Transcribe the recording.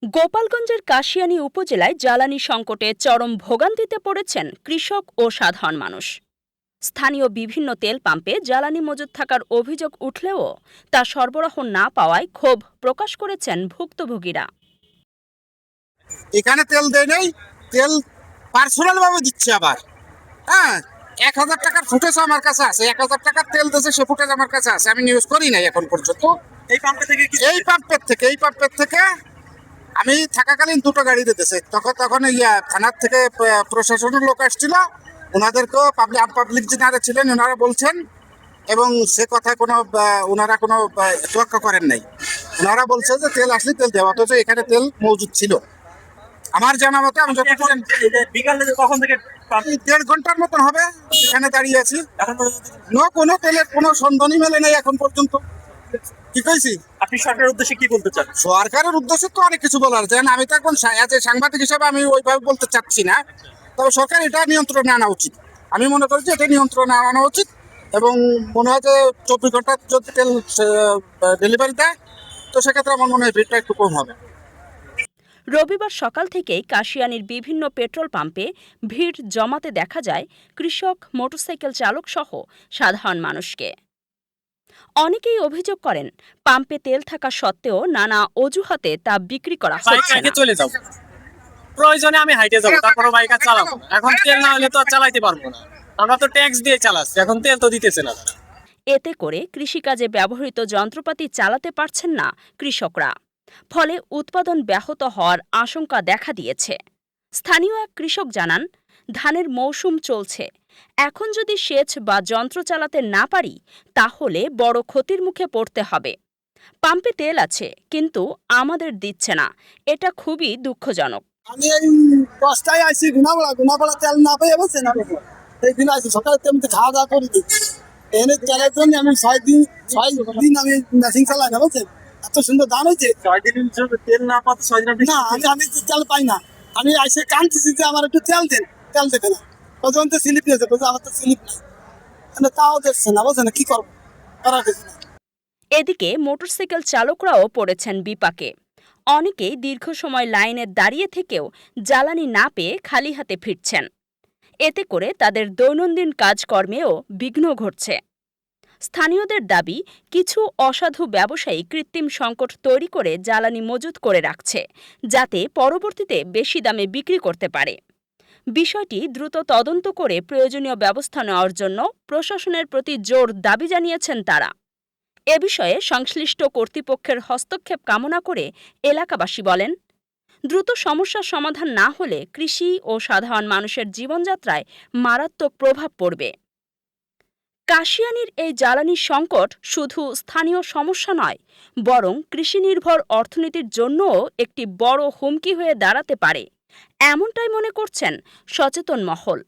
গোপালগঞ্জের কাশিয়ানী উপজেলায় জ্বালানি সংকটে চরম ভোগান্তিতে পড়েছেন কৃষক ও সাধারণ মানুষ। স্থানীয় বিভিন্ন তেল পাম্পে জ্বালানি মজুত থাকার অভিযোগ উঠলেও তা সরবরাহ না পাওয়ায় ক্ষোভ প্রকাশ করেছেন ভুক্তভোগীরা। এখানে তেল দেয় নাই, তেল পার্সোনাল ভাবে দিচ্ছে আবার। হ্যাঁ, 1,000 টাকার ফুটেজ আমার কাছে আছে, 1,000 টাকার তেল দিয়েছে, সে ফুটেজ আমার কাছে আছে, আমি নিউজ করি নাই এখন পর্যন্ত। এই পাম্পের থেকে আমি থাকাকালীন দুটো গাড়ি দিতেছে, তখন থানার থেকে প্রশাসনের লোক আসছিল, ওনাদেরকেও পাবলিক যারা ছিলেন ওনারা বলছেন, এবং সে কথায় ওনারা কোনো তোয়াক্কা করেন নাই। ওনারা বলছে যে তেল আসলে তেল দেওয়া, অথচ এখানে তেল মজুদ ছিল আমার জানা মতো। আমি বিকালে কখন থেকে 1.5 ঘন্টার মতন হবে এখানে দাঁড়িয়ে আছি, কোনো তেলের কোনো সন্ধানই মেলে নাই এখন পর্যন্ত। কি কইছি? আপনি সরকারের উদ্দেশ্যে কি বলতে চান? সরকারের উদ্দেশ্যে তো অনেক কিছু বলার আছে, আমি তো এখন সাংবাদিক হিসাবে আমি ওইভাবে বলতে চাচ্ছি না, তবে সরকার এটা নিয়ন্ত্রণে আনা উচিত। আমি মনে করি যে এটা নিয়ন্ত্রণে আনা উচিত, এবং মনে হয় যে 24 ঘন্টা যদি তেল ডেলিভারি দেয়, তো সেক্ষেত্রে আমার মনে হয় ভিড়টা একটু কম হবে। রবিবার সকাল থেকেই কাশিয়ানীর বিভিন্ন পেট্রোল পাম্পে ভিড় জমাতে দেখা যায় কৃষক, মোটরসাইকেল চালক সহ সাধারণ মানুষকে। অনেকেই অভিযোগ করেন, পাম্পে তেল থাকা সত্ত্বেও নানা অজুহাতে তা বিক্রি করা হচ্ছে না। চলে যাব, প্রয়োজনে আমি হাইটে যাব, তারপরে বাইক চালাবো। এখন তেল না হলে তো চালাইতে পারবো না, আমরা তো ট্যাক্স দিয়ে চালাচ্ছি, এখন তেল তো দিতেছে না। এতে করে কৃষিকাজে ব্যবহৃত যন্ত্রপাতি চালাতে পারছেন না কৃষকরা, ফলে উৎপাদন ব্যাহত হওয়ার আশঙ্কা দেখা দিয়েছে। স্থানীয় এক কৃষক জানান, ধানের মৌসুম চলছে, এখন যদি সেচ বা যন্ত্র চালাতে না পারি তাহলে বড় ক্ষতির মুখে পড়তে হবে। পাম্পে তেল আছে, কিন্তু আমাদের দিচ্ছে না, এটা খুবই দুঃখজনক। আমি এই দশটায় আইসি গুনাবড়া তেল না পেয়ে বলছেন, আমি এই দিন আইসি সকালে তেমনি খাওয়া দাওয়া করে দিচ্ছি। এনে তেলের জন্য আমি 6 দিন আমি মেশিন চালাই না, বলছেন এত সুন্দর দাম হয়েছে। 6 দিন তেল না পাতে 6 দিন না, আমি তেল পাই না। আমি আইসে কাঁদতেছি যে আমার একটু তেল দেন, তেল দেবে না। পর্যন্ত স্লিপ নিয়েছে, বলছে আমার তো স্লিপ নেই, তাও দেখছে না, বলছে না কি করবো, করার কিছু না। এদিকে মোটরসাইকেল চালকরাও পড়েছেন বিপাকে। অনেকেই দীর্ঘ সময় লাইনে দাঁড়িয়ে থেকেও জ্বালানি না পেয়ে খালি হাতে ফিরছেন। এতে করে তাদের দৈনন্দিন কাজকর্মেও বিঘ্ন ঘটছে। স্থানীয়দের দাবি, কিছু অসাধু ব্যবসায়ী কৃত্রিম সংকট তৈরি করে জ্বালানি মজুত করে রাখছে, যাতে পরবর্তীতে বেশি দামে বিক্রি করতে পারে। বিষয়টি দ্রুত তদন্ত করে প্রয়োজনীয় ব্যবস্থা নেওয়ার জন্য প্রশাসনের প্রতি জোর দাবি জানিয়েছেন তারা। এ বিষয়ে সংশ্লিষ্ট কর্তৃপক্ষের হস্তক্ষেপ কামনা করে এলাকাবাসী বলেন, দ্রুত সমস্যার সমাধান না হলে কৃষি ও সাধারণ মানুষের জীবনযাত্রায় মারাত্মক প্রভাব পড়বে। কাশিয়ানীর এই জ্বালানি সংকট শুধু স্থানীয় সমস্যা নয়, বরং কৃষিনির্ভর অর্থনীতির জন্যও একটি বড় হুমকি হয়ে দাঁড়াতে পারে, এমনটাই মনে করছেন সচেতন মহল।